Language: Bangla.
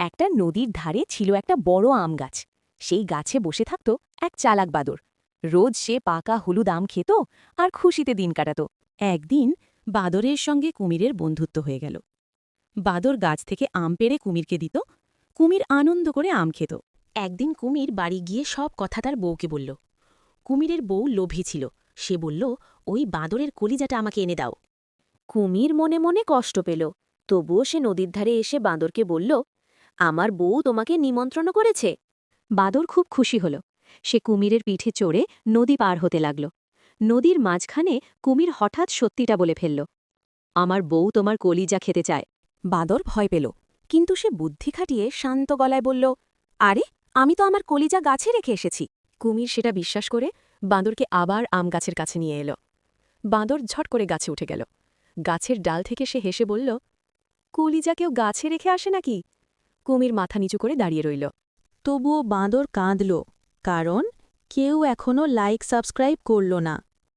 একটা নদীর ধারে ছিল একটা বড় আম গাছ। সেই গাছে বসে থাকত এক চালাক বাদর। রোজ সে পাকা হলুদ আম খেত আর খুশিতে দিন কাটাত। একদিন বাদরের সঙ্গে কুমিরের বন্ধুত্ব হয়ে গেল। বাদর গাছ থেকে আম পেড়ে কুমিরকে দিত। কুমির আনন্দ করে আম খেত। একদিন কুমির বাড়ি গিয়ে সব কথা তার বউকে বলল। কুমিরের বউ লোভী ছিল। সে বলল, ওই বাদরের কলিজাটা আমাকে এনে দাও। কুমির মনে মনে কষ্ট পেল। তবুও সে নদীর ধারে এসে বাঁদরকে বলল, আমার বউ তোমাকে নিমন্ত্রণ করেছে। বাদর খুব খুশি হল। সে কুমিরের পিঠে চড়ে নদী পার হতে লাগল। নদীর মাঝখানে কুমির হঠাৎ সত্যিটা বলে ফেলল, আমার বউ তোমার কলিজা খেতে চায়। বাদর ভয় পেল, কিন্তু সে বুদ্ধি খাটিয়ে শান্ত গলায় বলল, আরে, আমি তো আমার কলিজা গাছে রেখে এসেছি। কুমির সেটা বিশ্বাস করে বাঁদরকে আবার আম গাছের কাছে নিয়ে এলো। বাঁদর ঝট করে গাছে উঠে গেল। গাছের ডাল থেকে সে হেসে বলল, কলিজা কেউ গাছে রেখে আসে নাকি? কুমির মাথা নিচু করে দাঁড়িয়ে রইল। তবুও বাঁদর কাঁদল, কারণ কেউ এখনও লাইক সাবস্ক্রাইব করল না।